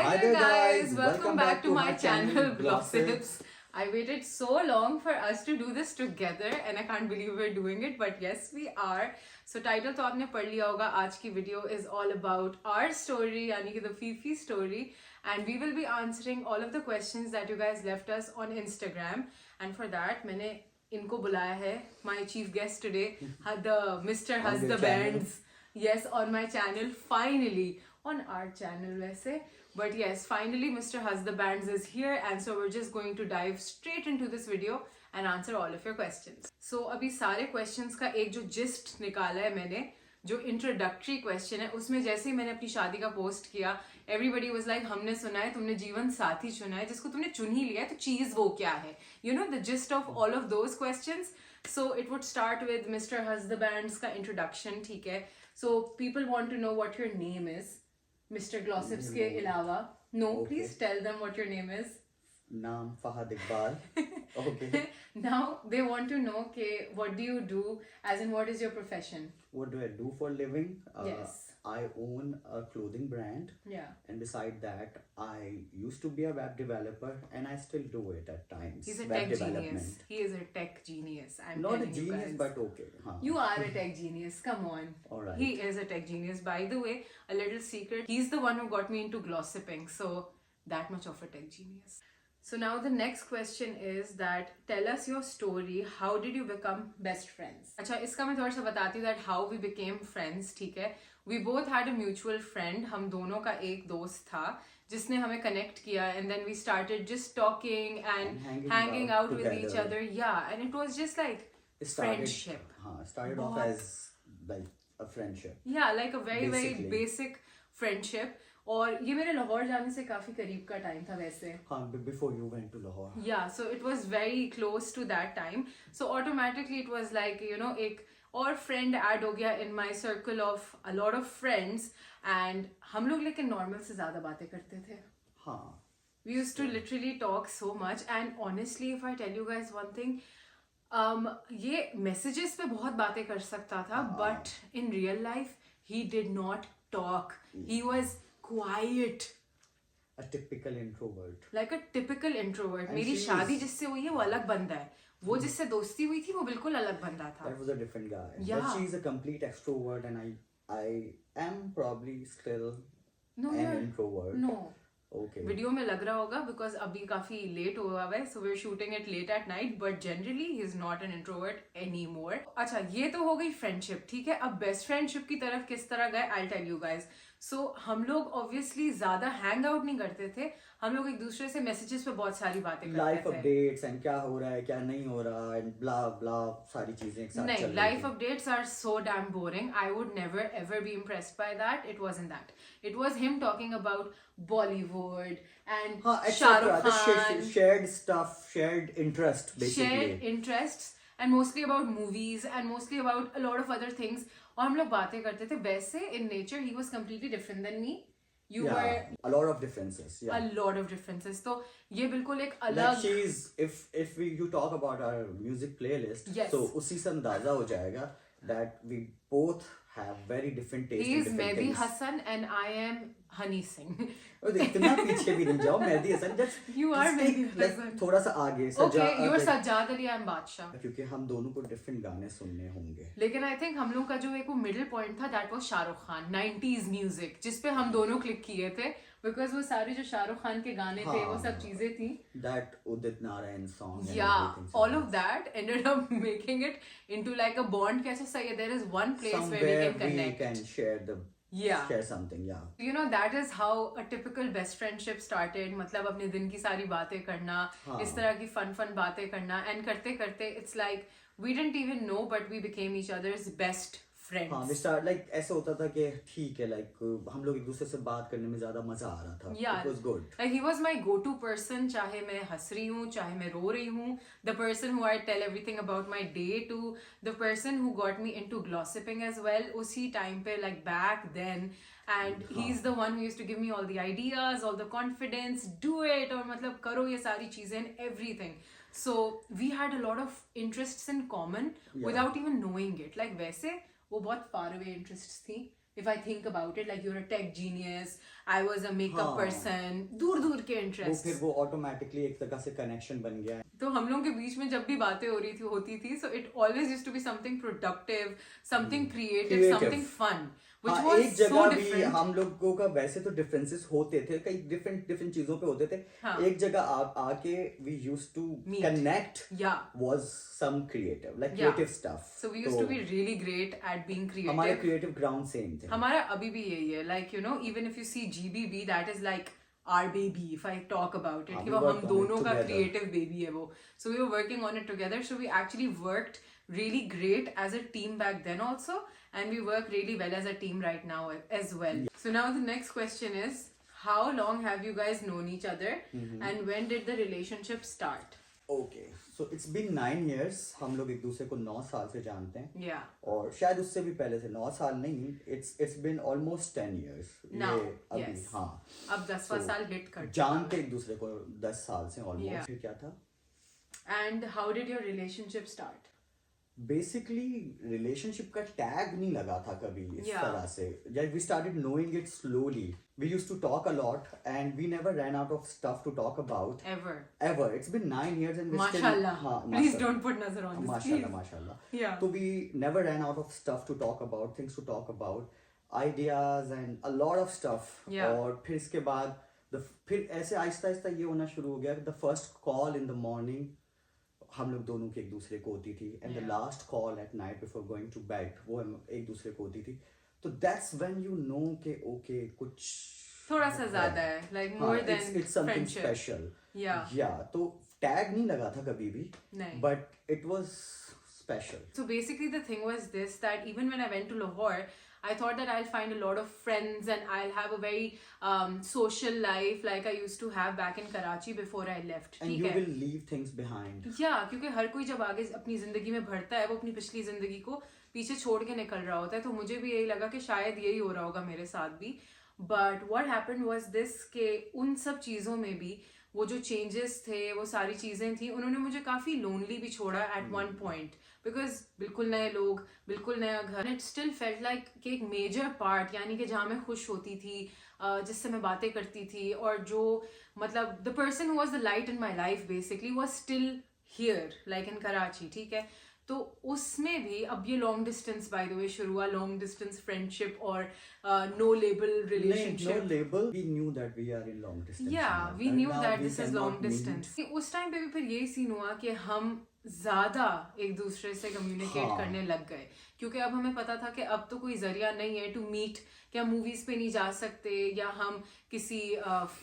Hi there guys, welcome back to my channel Glossips. I waited so long for us to do this together and I can't believe we're doing it, but yes we are. So title तो आपने पढ़ लिया होगा. आज की video is all about our story, यानी कि the Fifi story, and we will be answering all of the questions that you guys left us on Instagram. And for that मैंने इनको बुलाया है, my chief guest today, the Mr. Husbands. Yes, on my channel, finally. On our channel वैसे, but yes, finally Mr. Husbands is here, and so we're just going to dive straight into this video and answer all of your questions. So अभी सारे questions का एक जो gist निकाला है मैंने, जो introductory question है, उसमें जैसे ही मैंने अपनी शादी का post किया, everybody was like, हमने सुना है तुमने जीवन साथी चुना है, जिसको तुमने चुन ही लिया है, तो चीज वो क्या है? You know the gist of all of those questions. So it would start with Mr. Husbands का introduction, ठीक है? So people want to know what your name is. Mr. Glossips के अलावा. No, okay. Please tell them what your name is. नाम Fahad Iqbal. Okay. Now they want to know what do you do, as in what is your profession? What do I do for a living? Yes. I own a clothing brand. Yeah. And beside that, I used to be a web developer, and I still do it at times. He's a web tech genius. He is a tech genius. I'm not a telling genius, you guys. but okay. Huh. You are a tech genius. Come on. All right. He is a tech genius. By the way, a little secret. He's the one who got me into glossipping. So that much of a tech genius. So now the next question is that tell us your story. How did you become best friends? अच्छा, इसका मैं थोड़ा सा बताती हूँ that how we became friends. ठीक है? We both had a mutual friend. हम दोनों का एक दोस्त था जिसने हमें connect किया, and then we started just talking and hanging out with each other. Yeah, and it was just like friendship. Started off as like a friendship. Yeah, like a very basic friendship. और ये मेरे लाहौर जाने से काफी करीब का time था वैसे. हाँ, before you went to Lahore. Yeah, so it was very close to that time. So automatically it was like, you know, एक और friend add हो गया in my circle of a lot of friends, and हम लोग लेकिन normal से ज़्यादा बातें करते थे. हाँ. We used to literally talk so much, and honestly, if I tell you guys one thing, ये messages पे बहुत बातें कर सकता था, but in real life he did not talk. He was quiet. A typical introvert. Like a typical introvert. मेरी शादी जिससे हुई है वो अलग बंदा है. वो जिससे दोस्ती हुई थी वो बिल्कुल अलग बंदा था. That was a different guy. Yeah. But she's a complete extrovert, and I am probably still an introvert. No. Okay. Video में लग रहा होगा because अभी काफी लेट हुआ है, so we're shooting it late at night, but generally he is not an introvert anymore. अच्छा, ये तो हो गई friendship, ठीक है? अब best friendship की तरफ किस तरह गए, I'll tell you guys. So हम लोग obviously ज़्यादा hang out नहीं करते थे. हम लोग एक दूसरे से messages पे बहुत सारी बातें करते थे. Life updates and क्या हो रहा है, क्या नहीं हो रहा, and blah blah सारी चीजें एक साथ नहीं, चल रही life थी. updates are so damn boring. I would never ever be impressed by that. It wasn't that. It was him talking about Bollywood and Shah Rukh Khan. Shared stuff, shared interest basically. Shared interests, and mostly about movies and mostly about a lot of other things. और हम लोग बातें करते थे. वैसे in nature he was completely different than me. You were a lot of differences. Yeah. A lot of differences. तो ये बिल्कुल एक अलग. Like she's if you talk about our music playlist, yes. So उसी से अंदाजा हो जाएगा that we both have very different tastes. He is in different Mehdi things. Hasan and I am Honey Singh. इतना पीछे भी नहीं जाओ. Mehdi Hasan, just you are Mehdi Hasan. थोड़ा सा आगे. Okay, you are Sajjad Ali, I am Badshah. क्योंकि हम दोनों को different गाने सुनने होंगे. लेकिन I think हम लोग का जो एक वो middle point था, that was Shahrukh Khan 90s music, जिस पे हम दोनों क्लिक किए थे, because वो सारे जो शाहरुख खान के गाने थे वो सब चीजें थी. That Udit Narayan song. Yeah, all of that ended up making it into like a bond. कैसे सही है? There is one place somewhere where we can connect. We can share something. Yeah. You know, that is how a typical best friendship started. मतलब अपने दिन की सारी बातें करना, इस तरह की fun बातें करना, and करते करते it's like we didn't even know, but we became each other's best friends. हाँ, we start like ऐसा होता था कि ठीक है, like हम लोग एक दूसरे से बात करने में ज़्यादा मज़ा आ रहा था. Yeah. It was good. Like he was my go-to person. चाहे मैं हंस रही हूँ, चाहे मैं रो रही हूँ. The person who I tell everything about my day to. The person who got me into glossipping as well. उसी time पे like back then. And he's the one who used to give me all the ideas, all the confidence. Do it और मतलब करो ये सारी चीजें and everything. So we had a lot of interests in common without even knowing it. Like वैसे वो बहुत far away interests थी. if I think about it, like you're a tech genius, I was a makeup हाँ। person, दूर दूर के वो interests. फिर वो ऑटोमेटिकली एक तरह से कनेक्शन बन गया. तो हम लोगों के बीच में जब भी बातें हो रही थी होती थी, so it always used to be something productive, something creative, something fun, which हाँ, was एक so जगह भी different. हम लोगों का वैसे तो डिफरेंसेस होते थे, कई डिफरेंट चीजों पे होते थे. हाँ. एक जगह आके we used to Meet. connect. Yeah. Was some creative, like Yeah. creative stuff. So we used to be really great at being creative. हमारे creative ground same थे. हमारा अभी भी यही है, like you know, even if you see GBB, that is like our baby, if I talk about it, हाँ, कि we वो worked हम on it दोनों का together. creative baby है वो. So we were working on it together. So we actually worked really great as a team back then also, and we work really well as a team right now as well. So now the next question is, how long have you guys known each other, and when did the relationship start? Okay, so it's been 9 years. हम लोग एक दूसरे को 9 साल से जानते हैं. Yeah. और शायद उससे भी पहले से 9 साल नहीं. It's been almost 10 years. Now, ये अभी yes. हाँ. अब 10वां साल hit कर चुका जानते एक दूसरे को 10 साल से almost. Yeah. फिर क्या था? And how did your relationship start? Basically relationship का टैग नहीं लगा था कभी इस Yeah. तरह से. We started knowing it slowly. We used to talk a lot and we never ran out of stuff to talk about Ever. It's been 9 years and we Mashallah. still हाँ, Please माशाल्लाह. don't put nazar on this. माशाल्लाह Please. माशाल्लाह. Yeah. So we never ran out of stuff to talk about, things to talk about, ideas and a lot of stuff. Yeah. और फिर इसके बाद फिर ऐसे आहिस्ता आहिस्ता ये होना शुरू हो गया. The first call in the morning हम लोग दोनों की एक दूसरे को होती थी and the Yeah. Last call at night before going to bed वो हम एक दूसरे को होती थी. तो दैट्स व्हेन यू नो कि ओके कुछ थोड़ा सा ज्यादा है, like more than it's something friendship. Special. Yeah. या तो टैग नहीं लगा था कभी भी नहीं. But it was special. So basically the thing was this, that even when I went to Lahore, I thought that I'll find a lot of friends and I'll have a very social life like I used to have back in Karachi before I left. And ठीक you है? will leave things behind. Yeah, क्योंकि हर कोई जब आगे अपनी जिंदगी में बढ़ता है वो अपनी पिछली जिंदगी को पीछे छोड़ के निकल रहा होता है. तो मुझे भी यही लगा कि शायद यही हो रहा होगा मेरे साथ भी. But what happened was this, कि उन सब चीज़ों में भी वो जो चेंजेस थे, वो सारी चीज़ें थी, उन्होंने मुझे काफ़ी लोनली भी छोड़ा एट वन पॉइंट. बिकॉज बिल्कुल नए लोग, बिल्कुल नया घर. इट स्टिल फेल्ट लाइक कि एक मेजर पार्ट, यानी कि जहाँ मैं खुश होती थी, जिससे मैं बातें करती थी, और जो मतलब the person who was the light in my life basically was still here like in Karachi. ठीक है, तो उसमें भी अब ये long distance by the way शुरू हुआ, लॉन्ग डिस्टेंस फ्रेंडशिप और no label No relationship. label. We knew that we are in long distance. Yeah, now. we And knew now that we this is cannot long meet. distance. उस time पे भी फिर यही scene हुआ कि हम ज्यादा एक दूसरे से कम्युनिकेट हाँ. करने लग गए, क्योंकि अब हमें पता था कि अब तो कोई जरिया नहीं है टू मीट, कि हम मूवीज पे नहीं जा सकते या हम किसी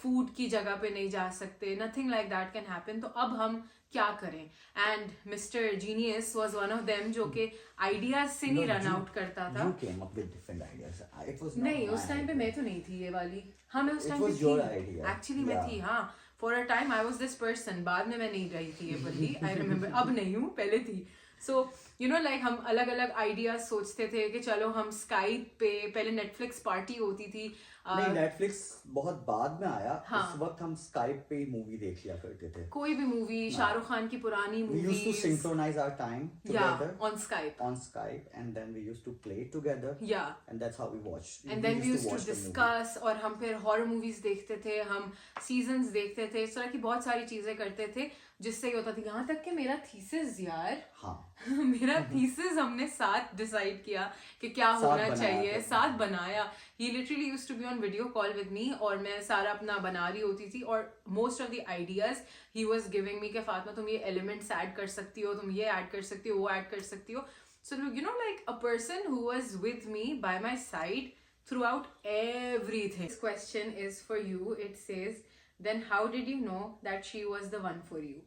फूड की जगह पे नहीं जा सकते. Nothing like that can happen. तो अब हम क्या करें? And mister genius was one of them जो कि आइडियाज से नहीं No, रन you- आउट करता था. You came up with different ideas. It was not नहीं, my उस टाइम पे idea. मैं तो नहीं थी ये वाली. हाँ, मैं उस It टाइम पे was your थी. idea. एक्चुअली मैं Yeah. थी. हाँ, for a time I was this person. बाद में मैं नहीं रही थी ये बंदी. I remember. अब नहीं हूँ, पहले थी. सो यू नो लाइक हम अलग अलग आइडियाज सोचते थे कि चलो हम स्काइप पे, पहले नेटफ्लिक्स पार्टी होती थी. नहीं, नेटफ्लिक्स बहुत बाद में आया. हाँ. उस वक्त हम स्काइप पे मूवी देख लिया करते थे. कोई भी मूवी, शाहरुख खान की पुरानी We used to movies, synchronize our time या together on Skype. on Skype, and then we used to play it together, या and that's how we watched. And then we used to watch the movie. Discuss, और हम फिर horror movies देखते थे, हम seasons देखते थे, इस तरह की बहुत सारी चीजें करते थे, जिससे ये होता था. यहाँ तक कि मेरा थीसिस यार हाँ. मेरा थीसिस हमने साथ डिसाइड किया कि क्या साथ होना बनाया चाहिए. था. साथ बनाया. He literally used to be on video call with me, और मैं सारा अपना बना रही होती थी, और most of the ideas he was giving me कि फातिमा तुम ये एलिमेंट्स ऐड कर सकती हो, तुम ये ऐड कर सकती हो, वो ऐड कर सकती हो. So you know like a person who was with me by my side throughout everything. This question is for you. It says, then how did you know that she was the one for you?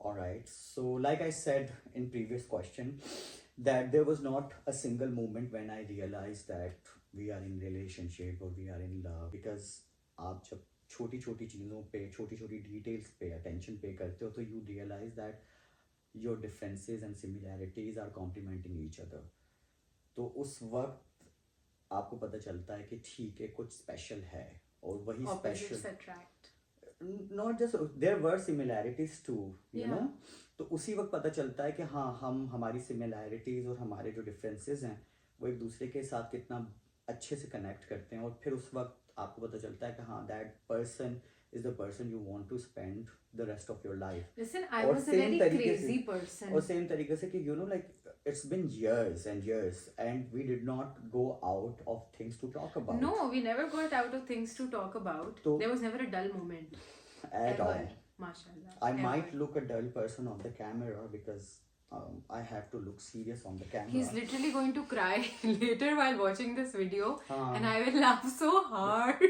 All right. So, like I said in previous question, that there was not a single moment when I realized that we are in relationship or we are in love. Because आप जब छोटी छोटी चीज़ों पे, छोटी छोटी details पे attention पे करते हो, तो you realize that your differences and similarities are complementing each other. तो उस वक्त आपको पता चलता है कि ठीक है, कुछ स्पेशल है, और वही Opposites special. attract. Not just there were similarities too, you Yeah. know. तो उसी वक्त पता चलता है कि हाँ, हम हमारी similarities और हमारे जो differences हैं वो एक दूसरे के साथ कितना अच्छे से कनेक्ट करते हैं और फिर उस वक्त आपको पता चलता है कि हाँ that person is the person you want to spend the rest of your life. Listen, I और was a सेम very तरीके से crazy person. और सेम तरीके से कि you know like it's been years and years and we did not go out of things to talk about No, we never got out of things to talk about. So- There was never a dull moment. at Ever. all. Mashallah. I ever. might look a dull person on the camera because I have to look serious on the camera. He's literally going to cry later while watching this video, हाँ. and I will laugh so hard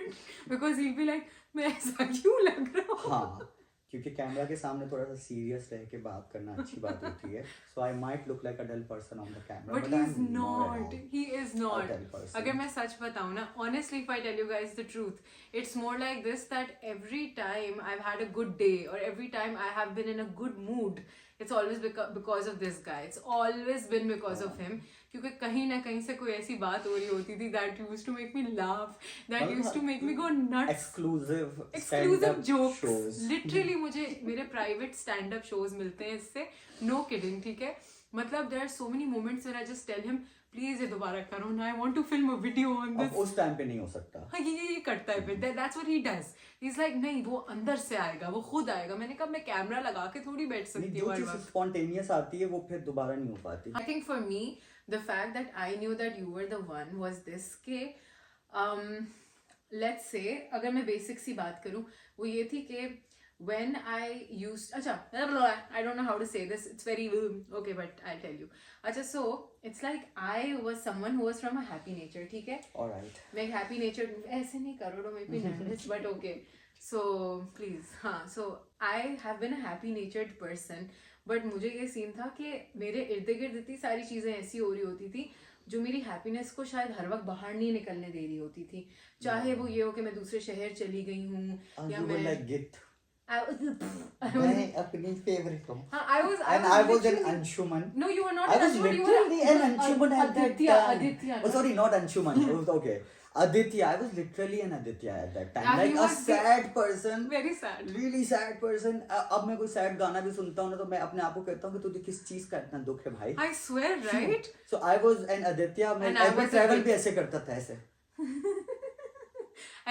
because he'll be like, मैं ऐसा क्यों लग रहा हूँ? हाँ, क्योंकि camera के सामने थोड़ा सा सीरियस रह के बात करना अच्छी बात होती है। So I might look like a dull person on the camera, But but he's I'm not. He is a not. dull person. अगर मैं सच बताऊँ ना, honestly, if I tell you guys the truth, it's more like this that every time I've had a good day or every time I have been in a good mood, it's always because of this guy. It's always been because of him. क्योंकि कहीं ना कहीं से कोई ऐसी बात हो रही होती थी that used to make me laugh, that used to make me go nuts. Exclusive Exclusive jokes. shows. Literally मुझे मेरे private stand-up shows मिलते हैं इससे. No kidding, ठीक है? मतलब there are so many moments when I just tell him, please ये दोबारा करो ना, I want to film a video on this. अब उस टाइम पे नहीं हो सकता। हाँ ये करता है फिर, that's what he does. He's like नहीं वो अंदर से आएगा, वो खुद आएगा। मैंने कहा मैं कैमरा लगा के थोड़ी बैठ सकती हूँ हर जो चीज वक्त। स्पॉन्टेनियस आती है वो फिर दोबारा नहीं हो पाती। I think for me the fact that I knew that you were the one was this कि let's say अगर मैं basic सी बात करूँ वो ये थी कि when I used अच्छा I don't know how to say this, it's very okay but I'll tell you. अच्छा so it's like I was someone who was from a happy nature, ठीक है? Alright. मैं happy nature ऐसे नहीं करो, don't make me nervous but okay. So please हाँ, so I have been a happy natured person, but मुझे ये scene था कि मेरे इर्द गिर्द इतनी सारी चीज़ें ऐसी हो रही होती थी जो मेरी हैप्पीनेस को शायद हर वक्त बाहर नहीं निकलने दे रही होती थी। चाहे वो ये हो कि मैं दूसरे शहर चली गई हूँ या मैं like Git. I was मैं अपनी फेवरेट हूँ। हाँ, I was an literally- Anshuman. No, you were not I an was Anshuman, you were literally an Anshuman at that Aditya, time. Aditya. Oh, sorry, not Anshuman. It was okay. Aditya. I was literally an Aditya at that time. Yeah, Like he a was sad person. Very sad. Really sad person. अब मैं कोई sad गाना भी सुनता हूँ ना तो मैं अपने आप को कहता हूँ कि तुझे किस चीज का इतना दुख है भाई। I swear, right? So I was an Aditya. मैं And I was a travel Git. भी ऐसे करता था ऐसे।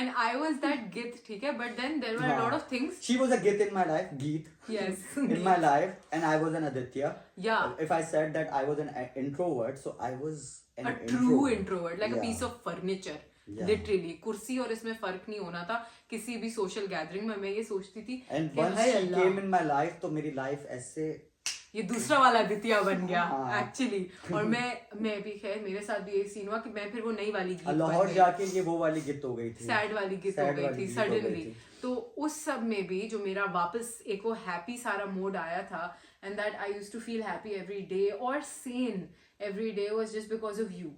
And I was that Git, ठीक है? But then there were a lot of things. She was a Git in my life. Geet. Yes. In my life, and I was an Aditya. Yeah. If I said that I was an introvert, so I was an A true introvert, like a Yeah. piece of furniture. Yeah. Literally, कुर्सी और इसमें फर्क नहीं होना था किसी भी social gathering में। मैं ये सोचती थी And कि once hi she Allah, came in my life, तो मेरी life ऐसे ये दूसरा वाला आदित्य बन गया हाँ। एक्चुअली। और मैं भी खैर मेरे साथ भी यही सीन हुआ कि मैं फिर वो नई वाली गीत लाहौर जाके ये वो वाली गित हो गई थी। सैड वाली गीत हो Sad गई वाली थी गीत हो गई सडनली। थी। तो उस सब में भी जो मेरा वापस एक वो हैप्पी सारा मोड आया था and that I used to feel happy every day और सेन every day was just because of you.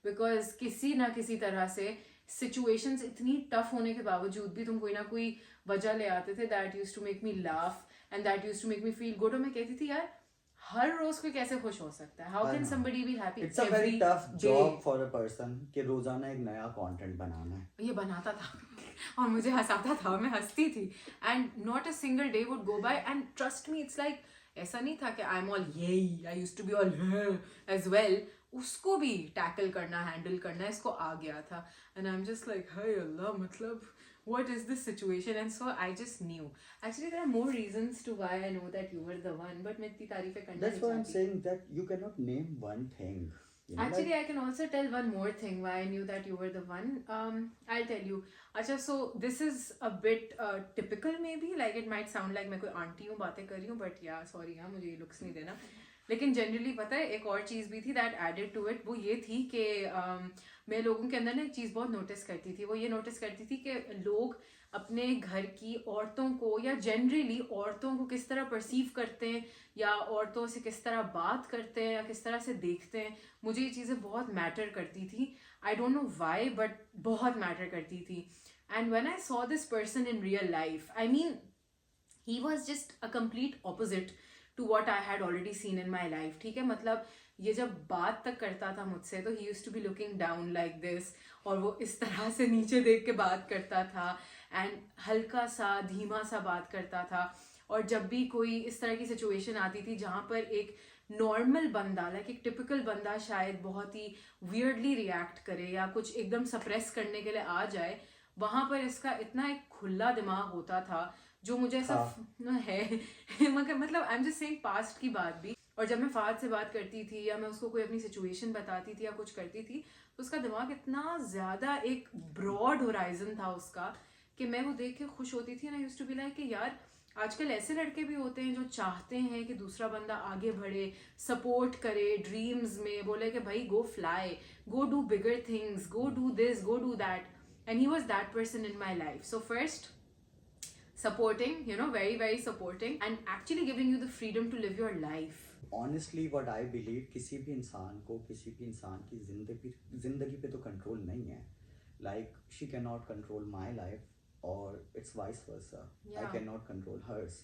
Because किसी ना किसी तरह से सिचुएशंस इतनी टफ होने के बावजूद भी तुम कोई ना कोई वजह ले आते थे that used to make me laugh and that used to make me feel good. और मैं कहती थी यार हर रोज कोई कैसे खुश हो सकता है? How can somebody be happy It's a very tough job for a person कि रोजाना एक नया कंटेंट बनाना है। ये बनाता था और मुझे हंसाता था, मैं हंसती थी and not a single day would go by and trust me it's like ऐसा नहीं था कि आई एम ऑल ये I used to be all as well. उसको भी टैकल करना हैंडल करना इसको आ गया था and I am just like हाय अल्लाह मतलब what is this situation? And so I just knew. Actually there are more reasons to why I know that you were the one, but मैं इतनी तारीफें करना That's नहीं why I'm चाहती। saying that you cannot name one thing. You know, Actually, like, I can also tell one more thing why I knew that you were the one. I'll tell you. Acha, so this is a bit typical maybe. Like it might sound like मैं कोई aunty हूँ बातें कर रही हूँ, but yeah, sorry हाँ मुझे ये looks नहीं देना। लेकिन जनरली पता है एक और चीज़ भी थी दैट एडेड टू इट, वो ये थी कि मैं लोगों के अंदर ना एक चीज़ बहुत नोटिस करती थी। वो ये नोटिस करती थी कि लोग अपने घर की औरतों को या जनरली औरतों को किस तरह परसीव करते हैं या औरतों से किस तरह बात करते हैं या किस तरह से देखते हैं। मुझे ये चीज़ें बहुत मैटर करती थी। I don't know why but बहुत मैटर करती थी। And when I saw this person in real life, I mean he was just a complete opposite to what I had already seen in my life. ठीक है, मतलब ये जब बात तक करता था मुझसे तो he used to be looking down like this, और वो इस तरह से नीचे देख के बात करता था एंड हल्का सा धीमा सा बात करता था। और जब भी कोई इस तरह की सिचुएशन आती थी जहाँ पर एक नॉर्मल बंदा लाइक एक टिपिकल बंदा शायद बहुत ही वियर्डली रिएक्ट करे या कुछ एकदम सप्रेस करने के लिए आ जाए, वहां पर इसका इतना एक खुला दिमाग होता था जो मुझे ऐसा है मगर मतलब आई एम जस्ट सेइंग पास्ट की बात भी। और जब मैं फाद से बात करती थी या मैं उसको कोई अपनी सिचुएशन बताती थी या कुछ करती थी तो उसका दिमाग इतना ज़्यादा एक ब्रॉड होराइजन था उसका कि मैं वो देख के खुश होती थी ना। यूज्ड टू बी लाइक कि यार आजकल ऐसे लड़के भी होते हैं जो चाहते हैं कि दूसरा बंदा आगे बढ़े, सपोर्ट करे ड्रीम्स में, बोले कि भाई go fly, go do bigger things, go do this, go do that, and he was that person in my life. So first supporting, you know, very very supporting and actually giving you the freedom to live your life. Honestly what I believe, किसी भी इंसान को किसी भी इंसान की जिंदगी पे तो कंट्रोल नहीं है. Like she cannot control my life or it's vice versa. I cannot control hers.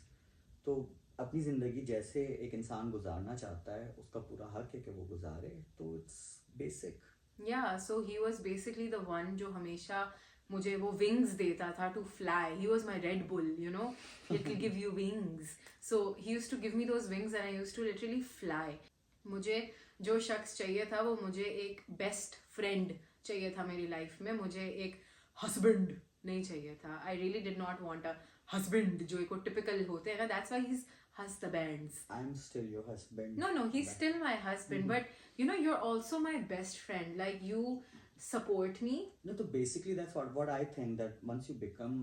तो अपनी ज़िंदगी जैसे एक इंसान गुजारना चाहता है उसका पूरा हक है कि वो गुजारे, तो it's basic. Yeah, so he was basically the one जो हमेशा मुझे वो wings देता था to fly. He was my Red Bull, you know. It will give you wings. So he used to give me those wings and I used to literally fly. मुझे जो शख्स चाहिए था वो मुझे एक बेस्ट फ्रेंड चाहिए था मेरी लाइफ में, मुझे एक हस्बैंड नहीं चाहिए था. I really did not want a husband जो एक टिपिकल होते हैं ना. That's why he's husbands. I'm still your husband. No, he's still my husband, but you know, you're also my best friend. Like you support me. No, so basically that's what I think, that once you become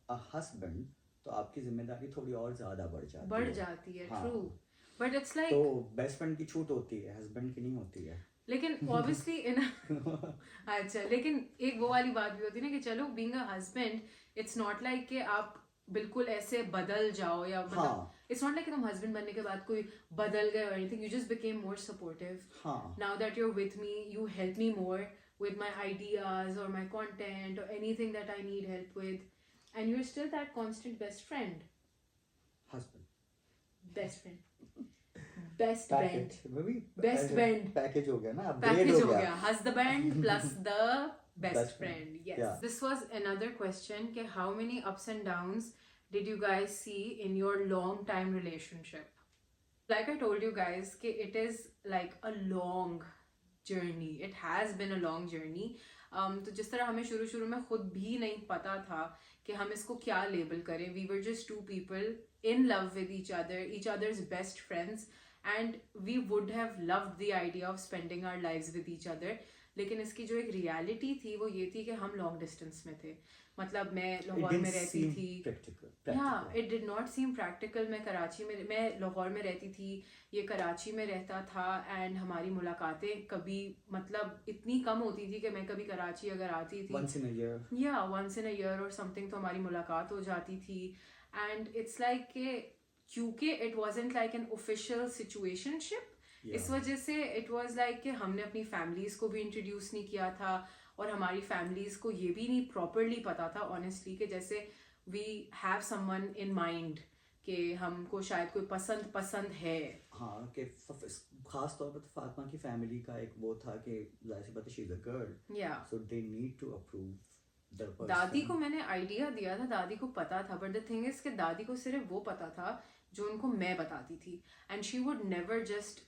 a husband तो आपकी जिम्मेदारी थोड़ी और ज़्यादा बढ़ जाती है. हाँ. True. But it's like तो बेस्ट फ्रेंड की छूट होती है, हस्बैंड की नहीं होती है. लेकिन obviously in अच्छा, लेकिन एक वो वाली बात भी होती है ना कि चलो being a husband it's not like कि आप बिल्कुल ऐसे बदल जाओ या मतलब it's not like कि तुम husband बनने के बाद कोई बदल गए or anything. You just became more supportive. Now that you're with me, you help me more with my ideas or my content or anything that I need help with, and you're still that constant best friend. Husband. Best friend. Best friend. Best friend. Package हो गया ना, package हो गया. Husband plus the best friend. Yes. Yeah. This was another question कि how many ups and downs did you guys see in your long time relationship? Like I told you guys कि it is like a long journey. It has been a long journey. तो जिस तरह हमें शुरू में खुद भी नहीं पता था कि हम इसको क्या लेबल करें. We were just two people in love with each other's best friends, and we would have loved the idea of spending our lives with each other. लेकिन इसकी जो एक रियलिटी थी वो ये थी कि हम लॉन्ग डिस्टेंस में थे. मतलब मैं लाहौर में रहती थी. हाँ, it did not seem practical. मैं लाहौर में रहती थी, ये कराची में रहता था, एंड हमारी मुलाकातें कभी मतलब इतनी कम होती थी कि मैं कभी कराची अगर आती थी once in a year, once in a year or something, तो हमारी मुलाकात हो जाती थी. एंड इट्स लाइक कि क्योंकि it wasn't like an official situationship, इस वजह से इट वाज लाइक कि हमने अपनी फैमिलीज को भी इंट्रोड्यूस नहीं किया था और हमारी फैमिलीज को ये भी नहीं प्रॉपरली पता था ऑनेस्टली कि जैसे we have someone in mind कि हमको शायद कोई पसंद है. हाँ, कि खास तौर पर फातिमा की फैमिली का एक वो था कि जाहिर सी बात है she is a girl, so they need to approve. दादी को मैंने आइडिया दिया था, दादी को पता था, बट द थिंग इज कि दादी को सिर्फ वो पता था जो उनको मैं बताती थी, and she would never just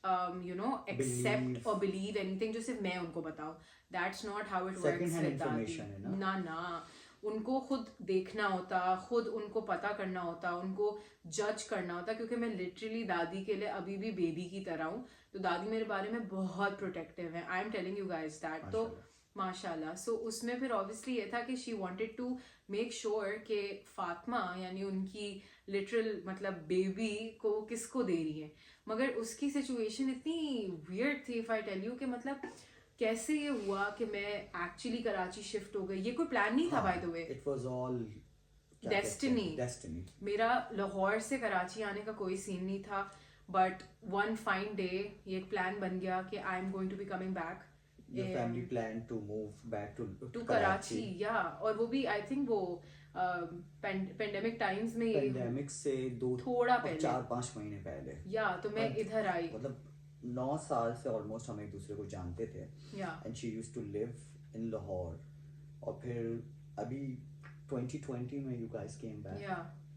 you know accept और बिलीव एनीथिंग जो सिर्फ मैं उनको बताऊं. That's not how it works with दादी. ना उनको खुद देखना होता, खुद उनको पता करना होता, उनको जज करना होता, क्योंकि मैं लिटरली दादी के लिए अभी भी बेबी की तरह हूँ. तो दादी मेरे बारे में बहुत प्रोटेक्टिव है. I am telling you guys that. तो माशाल्लाह. सो उसमें फिर ऑब्वियसली ये था कि she wanted to make sure कि फातिमा यानी उनकी लिटरल मतलब बेबी को किसको दे रही है. मगर उसकी सिचुएशन इतनी वियर्ड थी, इफ आई टेल यू, कि मतलब कैसे ये हुआ कि मैं एक्चुअली कराची शिफ्ट हो गई. ये कोई प्लान नहीं था bye the way. It was all destiny. मेरा लाहौर से कराची आने का कोई सीन नहीं था, बट वन फाइन डे ये एक प्लान बन गया कि I am going to be coming back. Your family planned to move back to Karachi. और वो भी आई थिंक वो पेंडेमिक टाइम्स में, पेंडेमिक से थोड़ा पहले 4-5 महीने पहले. तो मैं इधर आई. मतलब 9 साल से ऑलमोस्ट हम एक दूसरे को जानते थे. And she used to live in Lahore. और फिर अभी 2020 में you guys came back.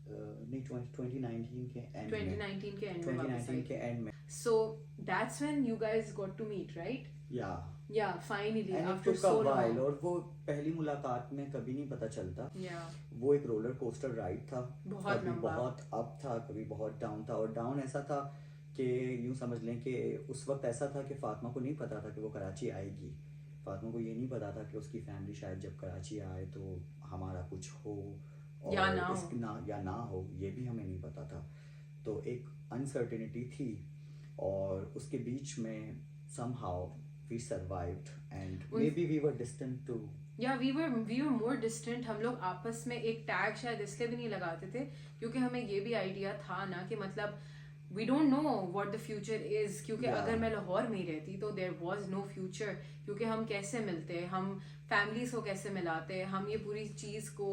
नहीं 2019 के एंड 2019 के एंड में वापस 2019 आई के एंड में so that's when you guys got to meet right या yeah finally and it after took so a while, long और वो पहली मुलाकात में कभी नहीं पता चलता। yeah वो एक रोलर कोस्टर राइड था, बहुत कभी लंबा। बहुत अप था, कभी बहुत डाउन था। और डाउन ऐसा था कि यूं समझ लें कि उस वक्त ऐसा था कि फातिमा को नहीं पता था कि वो कराची आएगी। फातिमा को ये नहीं पता था कि उसकी फैमिली शायद जब कराची आए तो हमारा कुछ हो और या ना हो। या ना हो, ये भी हमें नहीं पता था। तो एक अनसर्टेनिटी थी, और उसके बीच में somehow we survived and maybe we were distant too. या वी वर मोर डिस्टेंट। हम लोग आपस में एक टैग शायद इसलिए भी नहीं लगाते थे क्योंकि हमें ये भी आइडिया था ना कि मतलब we don't know what the future is, क्योंकि Yeah. अगर मैं लाहौर में ही रहती तो देयर वाज नो फ्यूचर, क्योंकि हम कैसे मिलते, हम फैमिलीज को कैसे मिलाते, हम ये पूरी चीज को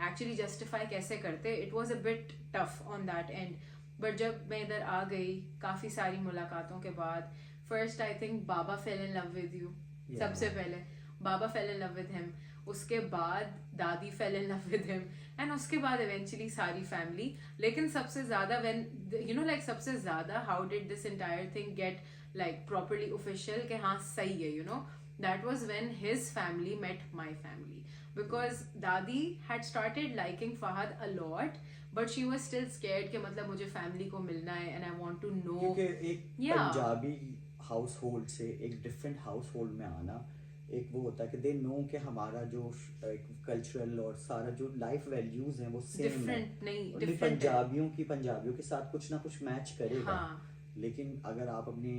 एक्चुअली जस्टिफाई कैसे करते। It was a bit tough on that and. But जब मैं इधर आ गई काफी सारी मुलाकातों के बाद, फर्स्ट आई थिंक बाबा fell in love with you. Yeah. सबसे पहले बाबा fell in love with him, उसके बाद दादी fell in love with him, and उसके बाद इवेंचुअली सारी फैमिली। लेकिन सबसे ज्यादा व्हेन यू नो लाइक सबसे ज्यादा how did this entire thing get like properly official कि हाँ सही है, you know, that was when his family met my family, because दादी had started liking Fahad a lot but she was still scared कि मतलब मुझे फैमिली को मिलना है and I want to know. क्योंकि एक Yeah. पंजाबी हाउस होल्ड से एक डिफरेंट हाउस होल्ड में आना, एक वो होता है कि दे नो कि हमारा जो कल्चरल और सारा जो लाइफ वैल्यूज हैं वो सेम है। डिफरेंट नहीं, और डिफरेंट पंजाबियों के साथ कुछ ना कुछ मैच करेगा। हाँ। लेकिन अगर आप अपने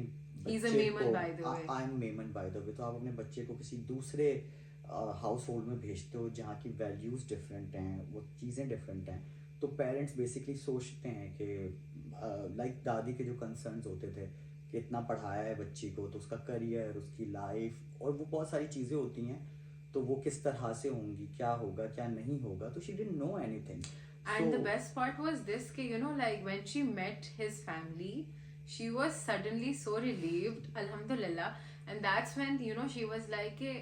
He's a बच्चे Memon, को by the way. I am Memon bye the वे, तो आप अपने बच्चे को किसी दूसरे हाउस होल्ड में भेजते हो जहाँ की वैल्यूज डिफरेंट हैं, वो चीज़ें डिफरेंट हैं, तो पेरेंट्स बेसिकली सोचते हैं कि लाइक दादी के जो कंसर्न्स होते थे कि इतना पढ़ाया है बच्ची को तो उसका करियर, उसकी लाइफ और वो बहुत सारी चीज़ें होती हैं, तो वो किस तरह से होंगी, क्या होगा क्या नहीं होगा, तो she didn't know anything. And the best part was this, कि you know, like when she met his family, she was suddenly so relieved, alhamdulillah, and that's when you know she was like कि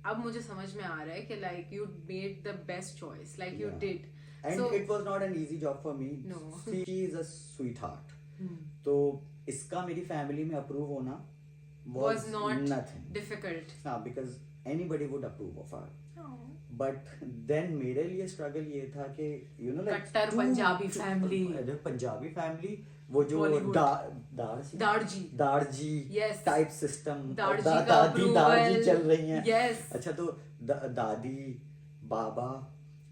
अब मुझे समझ में आ रहा है कि like you made the best choice, like you Yeah. did. And So- it was not an easy job for me. No. She is a sweetheart. Hmm. तो इसका मेरी फैमिली में अप्रूव होना Was not nothing. difficult. हाँ, because anybody would approve of her. Oh. But then मेरे लिए struggle ये था कि यू नो लाइक कट्टर पंजाबी family. पंजाबी फैमिली, वो जो Bollywood. दारजी दारजी Yes. टाइप सिस्टम, दारजी का दादी approval. चल रही हैं। Yes. अच्छा, तो दादी बाबा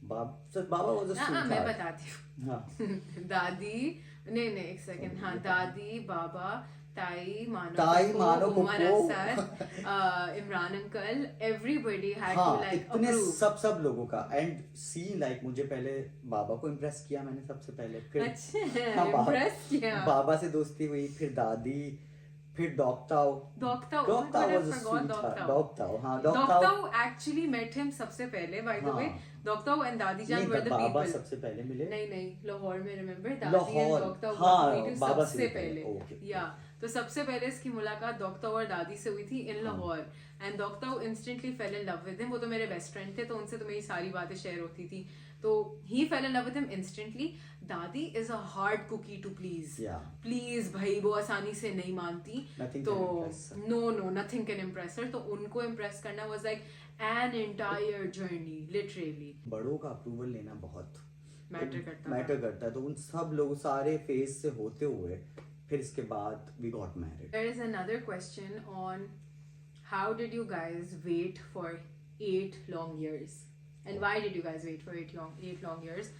बाबा वाज अ हाँ मैं स्वीट बताती हूँ। हाँ, दादी नहीं एक सेकंड, हाँ दादी बाबा ताई मानो मानो Umar Pappu. Asad Imran uncle, everybody had to हाँ, लाइक इतने अप्रूव। सब लोगों का। एंड सी लाइक मुझे पहले बाबा को इम्प्रेस किया मैंने सबसे पहले, फिर अच्छा हाँ, इम्प्रेस किया। बाबा से दोस्ती हुई, फिर दादी, फिर डॉक्टाओ डॉक्टाओ was a sweetheart. डॉक्टाओ, हाँ, डॉक्टाओ डॉक्टाओ एक्चुअली मेट हिम सबसे पहले, बाय द वे। हाँ। डॉक्टाओ एंड दादी जान नहीं, वर द बाबा पीपल। सबसे पहले मिले। नहीं लाहौर में, रिमेम्बर दादी एंड लाहौर, डॉक्टाओ हाँ, got meet बाबा से सबसे भी पहले, पहले। okay. या तो सबसे पहले इसकी मुलाकात डॉक्टाओ और दादी से हुई थी इन लाहौर, एंड डॉक्टाओ instantly fell in love with him. वो तो मेरे बेस्ट फ्रेंड थे, तो उनसे तो मेरी सारी बातें शेयर होती थी, तो he fell in love with him instantly. दादी is a hard cookie to please. Yeah. Please भाई, वो आसानी से नहीं मानती। Nothing तो can impress her. No nothing can impress her. तो उनको इम्प्रेस करना was like an entire journey, literally. बड़ों का अप्रूवल लेना बहुत मैटर करता है, तो उन सब लोग सारे फेज से होते हुए फिर इसके बाद we got married. There is another question on how did you guys wait for 8 long years and why did you guys wait for 8 long years?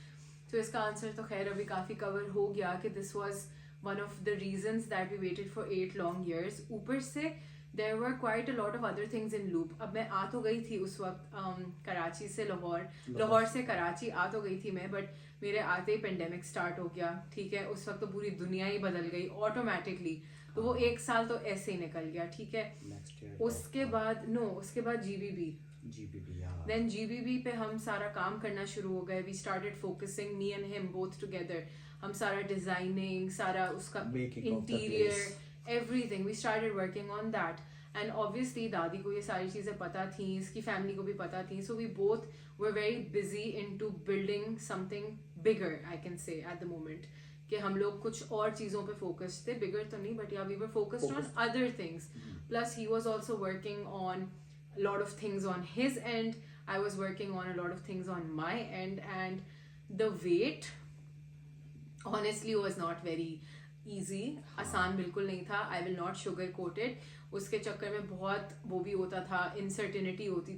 तो इसका आंसर तो खैर अभी काफी कवर हो गया कि this was one of the reasons that we waited for 8 long years. ऊपर से there were quite a lot of other things in loop. अब मैं आ तो गई थी उस वक्त कराची से लाहौर से कराची आ तो गई थी मैं, बट मेरे आते ही पेंडेमिक स्टार्ट हो गया, ठीक है। उस वक्त तो पूरी दुनिया ही बदल गई ऑटोमेटिकली, तो वो 1 साल तो ऐसे ही निकल गया, ठीक है। उसके बाद GBB, देन GBB पे हम सारा काम करना शुरू हो गए। We started focusing, me and him both together, हम सारा डिजाइनिंग, सारा उसका interior, everything we started working on that. And obviously दादी को ये सारी चीजें पता थी, इसकी फैमिली को भी पता थी, so we both were very busy into building something bigger, I can say, at the moment. कि हम लोग कुछ और चीज़ों पे focus थे, bigger तो नहीं, but yeah, we were focused on other things. Plus, he was also working on a lot of things on his end. I was working on a lot of things on my end, and the wait honestly was not very easy. आसान बिल्कुल नहीं था. I will not sugarcoat it. उसके चक्कर में बहुत वो भी होता था, अनसर्टेनिटी होती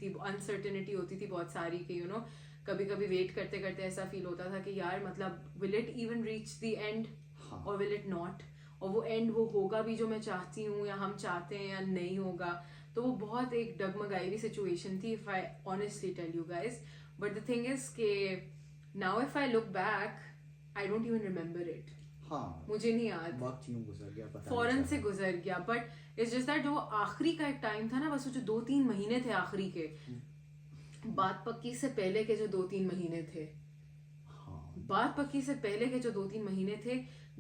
थी बहुत सारी कि यू नो कभी कभी वेट करते करते ऐसा फील होता था कि यार मतलब will it even reach the end और विल इट नॉट, और वो एंड वो होगा भी जो मैं चाहती हूँ या हम चाहते हैं या नहीं होगा. तो वो बहुत एक डगमगाई हुई सिचुएशन थी, if I honestly tell you guys. But the thing is के now if I look back I don't even remember it. हाँ, मुझे नहीं याद, वक्त यूं गुजर गया, पता फौरन नहीं से चला. गुजर गया. बट इट्स जस्ट दैट जो आखिरी का एक टाइम था ना, बस वो जो 2-3 महीने थे आखिरी के, बात पक्की से पहले के जो 2-3 महीने थे, हाँ, बात पक्की से पहले के जो 2-3 महीने थे,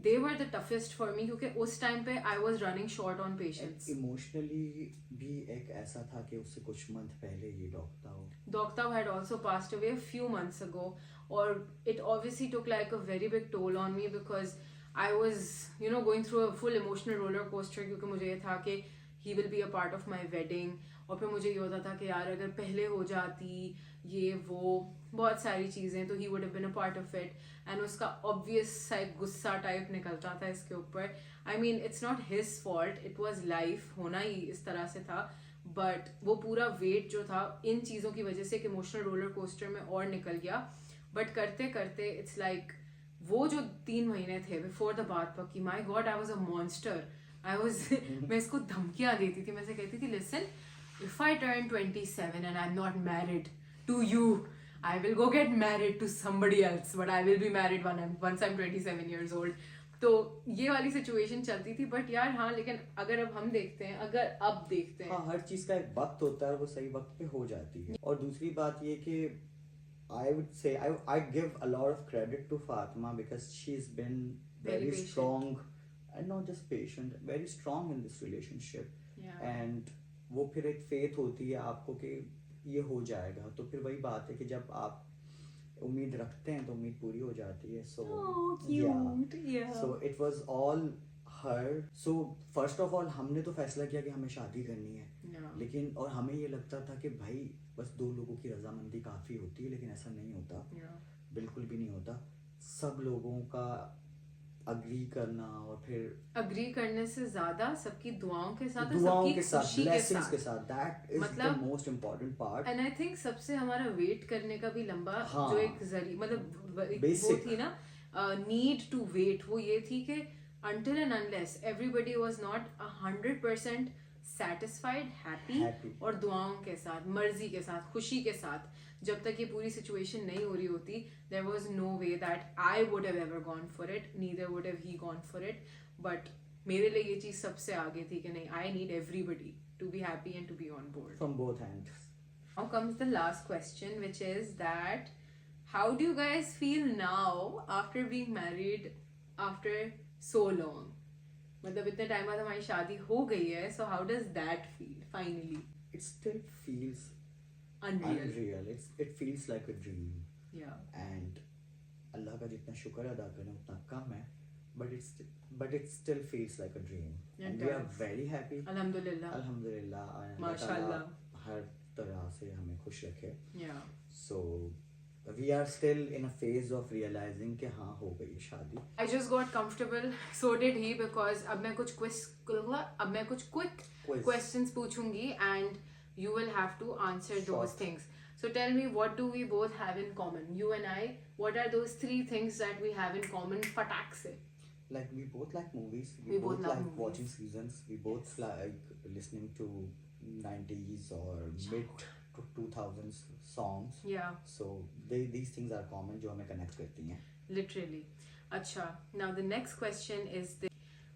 they were the toughest for me, क्योंकि उस टाइम पे I was running short on patience. Emotionally भी एक ऐसा था कि उससे कुछ मंथ पहले ही Doktav had also passed away a few months ago, or it obviously took like a very big toll on me because I was, you know, going through a full emotional roller coaster क्योंकि मुझे ये था कि he will be a part of my wedding, और फिर मुझे ये होता था कि यार अगर पहले हो जाती ये वो बहुत सारी चीज़ें तो he would have been a part of it, and उसका obvious सा एक गुस्सा टाइप निकलता था इसके ऊपर. I mean it's not his fault, it was life, होना ही इस तरह से था. बट वो पूरा वेट जो था इन चीज़ों की वजह से एक इमोशनल रोलर कोस्टर में और निकल गया. बट करते करते इट्स लाइक वो जो 3 महीने थे बिफोर द बात पक्की, my God I was a monster. I was मैं इसको धमकियाँ देती थी. मैं से कहती थी listen, if I turn 27 and I am not married to you, I will go get married to somebody else, but I will be married once I'm 27 years old. तो ये वाली सिचुएशन चलती थी. बट यार हाँ, लेकिन अगर अब हम देखते हैं, अगर अब देखते हैं, हाँ, हर चीज का एक वक्त होता है, वो सही वक्त पे हो जाती है. और दूसरी बात ये कि I would say I give a lot of credit to Fatima because she's been very patient. strong and not just patient, very strong in this relationship. Yeah. And वो फिर एक faith होती है आपको कि ये हो जाएगा. तो फिर वही बात है कि जब आप उम्मीद रखते हैं तो उम्मीद पूरी हो जाती है. So yeah. So it was all her. So first of all हमने तो फैसला किया कि हमें शादी करनी है. Yeah. लेकिन और हमें ये लगता था कि भाई बस 2 लोगों की रजामंदी काफ़ी होती है, लेकिन ऐसा नहीं होता. Yeah. बिल्कुल भी नहीं होता. सब लोगों का अग्री करना और फिर अग्री करने से ज्यादा सबकी दुआओं के साथ और दुआओं सबकी के साथ, खुशी ब्लेसिंग्स के साथ, दैट इज द मतलब most important part. And I think सबसे हमारा वेट करने का भी लंबा हाँ, जो एक जरिए मतलब एक वो Basic. थी ना नीड टू वेट, वो ये थी कि until and unless everybody was not 100% satisfied, happy Happy. और दुआओं के साथ, मर्जी के साथ, खुशी के साथ, जब तक ये पूरी सिचुएशन नहीं हो रही होती, there was no way that I would have ever gone for it, neither would have he gone for it. But मेरे लिए ये चीज सबसे आगे थी कि नहीं, I need everybody to be happy and to be on board. From both ends. Now comes the last question, which is that how do you guys feel now after being married after so long? मतलब इतने time बाद हमारी शादी हो गई है, so how does that feel finally? It still feels Unreal. It feels like a dream. Yeah. And अल्लाह का जितना शुक्र अदा करें उतना कम है, but it still feels like a dream. It And we are does. very happy. Alhamdulillah. अल्हम्दुलिल्लाह. अल्लाह माशाल्लाह. ताला हर तरह से हमें खुश रखे. Yeah. So we are still in a phase of realizing कि हाँ हो गई शादी. I just got comfortable. So did he, because अब मैं कुछ quick Quiz. questions पूछूंगी and you will have to answer those Short. things. So tell me, what do we both have in common? You and I, what are those 3 things that we have in common? Fatak se. Like we both like movies. We both love like movies. watching seasons. We both like listening to 90s or mid 2000s songs. Yeah, So these things are common जो हमें connect करती हैं. literally. Acha. Now the next question is this.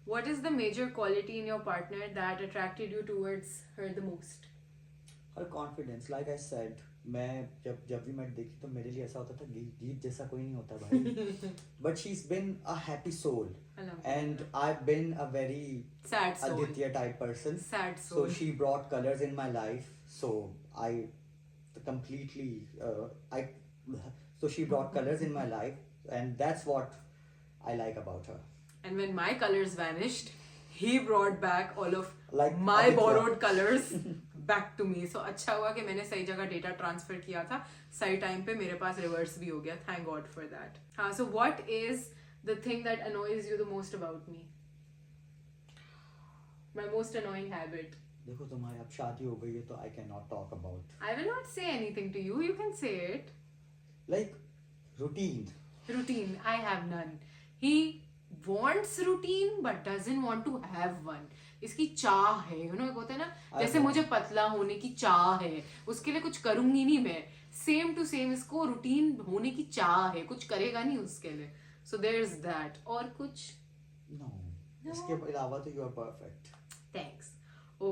What is the major quality in your partner that attracted you towards her the most? Her confidence, like I said, मैं जब भी मैं देखी तो मेरे लिए ऐसा होता था गीत जैसा कोई नहीं होता भाई. But she's been a happy soul, and I've been a very Sad soul. Aditya type person. Sad So soul. she brought colors in my life. So she brought colors in my life. and that's what I like about her. And when my colors vanished, he brought back all of Like my Aditya. borrowed colors back to me. So अच्छा हुआ कि मैंने सही जगह data transfer किया था, सही time पे मेरे पास रिवर्स भी हो गया. Thank God for that. हाँ, so what is the thing that annoys you the most about me? My most annoying habit. देखो तुम्हारी अब शादी हो गई है तो I cannot talk about I will not say anything to you. You can say it. like routine. Routine. I have none. He wants routine but doesn't want to have one. इसकी चाह है, you know, एक होता है ना, जैसे मुझे पतला होने की चाह है, उसके लिए कुछ करूंगी नहीं मैं. सेम टू सेम इसको रूटीन होने की चाह है, कुछ करेगा नहीं उसके लिए. So there's that. और कुछ? No. इसके अलावा तो you are perfect. Thanks.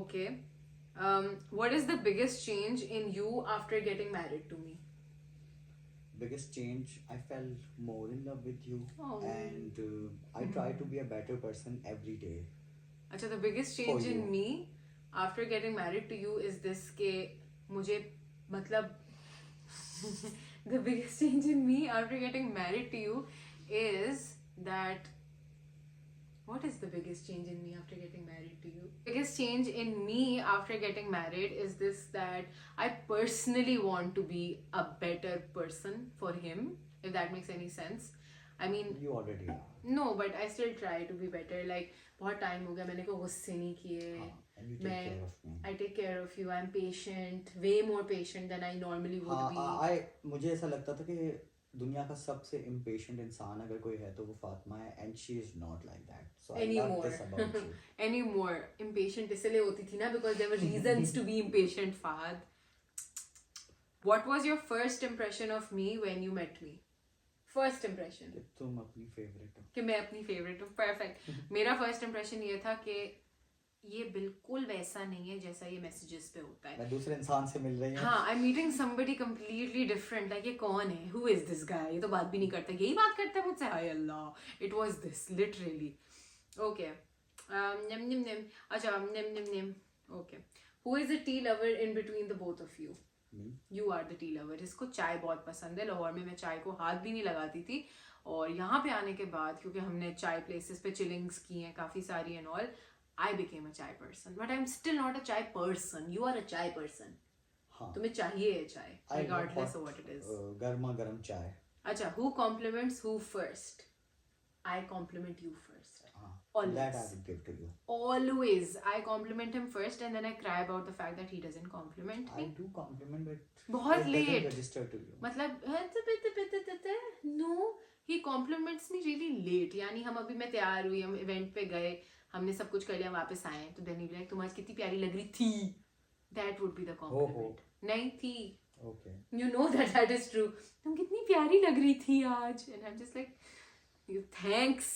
Okay. What is the biggest change in you after getting married to me? Biggest change, I fell more in love with you. Oh. And I try to be a better person every day. अच्छा, the biggest change For you. in me after getting married to you is this के मुझे मतलब the biggest change in me after getting married to you is that what is the biggest change in me after getting married to you? Biggest change in me after getting married is this, that I personally want to be a better person for him, if that makes any sense. I mean, You already are. no, but I still try to be better. Like बहुत time हो गया मैंने कोई गुस्से नहीं किए. And you take care of me. I take care of you. I'm patient, way more patient than I normally would be. मुझे ऐसा लगता था कि दुनिया का सबसे impatient इंसान अगर कोई है तो वो फातिमा है, and she is not like that. So I love Anymore. this about you. Anymore. Impatient इसलिए होती थी ना, because there were reasons to be impatient, Fahad. What was your first impression of me when you met me? First impression. कि तुम अपनी favorite हो. कि मैं अपनी फेवरेट हूँ. परफेक्ट. मेरा फर्स्ट इंप्रेशन ये था कि ये बिल्कुल वैसा नहीं है जैसा ये मैसेजेस पे होता है. मैं दूसरे इंसान से मिल रही हूँ. हाँ, I am meeting somebody completely different. Like ये कौन है? Who is this guy? ये तो बात भी नहीं करता. यही बात करता है मुझसे? हाय अल्लाह, it was this literally. Okay. निम निम निम. अच्छा, निम निम निम. Okay. Who is the tea lover in between the both of you? Me? You are the tea lover. इसको चाय बहुत पसंद है. लाहौर में मैं चाय को हाथ भी नहीं लगाती थी, और यहाँ पे आने के बाद क्योंकि हमने चाय प्लेसेस पे चिलिंग्स की हैं काफ़ी सारी and all, I became a chai person. But I'm still not a chai person. You are a chai person. हाँ. तुम्हें चाहिए है चाय, I regardless love of what it is. गर्मा गर्म चाय. अच्छा, who compliments who first? I compliment you first. हाँ. Always. That I would give to you. Always. I compliment him first and then I cry about the fact that he doesn't compliment I me. do compliment, but बहुत it late. doesn't register to you. मतलब no, he compliments me really late. यानी हम अभी मैं तैयार हुई, हम event पे गए, हमने सब कुछ कर लिया, वापस आए, तो देन ही लाइक तुम आज कितनी प्यारी लग रही थी. That would be the compliment. नहीं थी. Okay. You know that is true. तुम कितनी प्यारी लग रही थी आज, and I'm just like, thanks,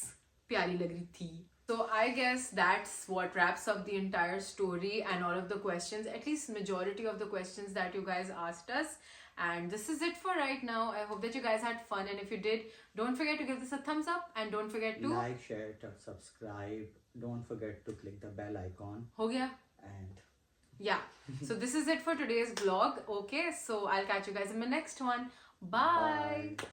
प्यारी लग रही थी. So I guess that's what wraps up the entire story and all of the questions, at least majority of the questions that you guys asked us. And this is it for right now. I hope that you guys had fun, and if you did, don't forget to give this a thumbs up and don't forget to Like, share, subscribe. Don't forget to click the bell icon. हो गया. And Yeah. So this is it for today's vlog. Okay, so I'll catch you guys in the next one. Bye. Bye.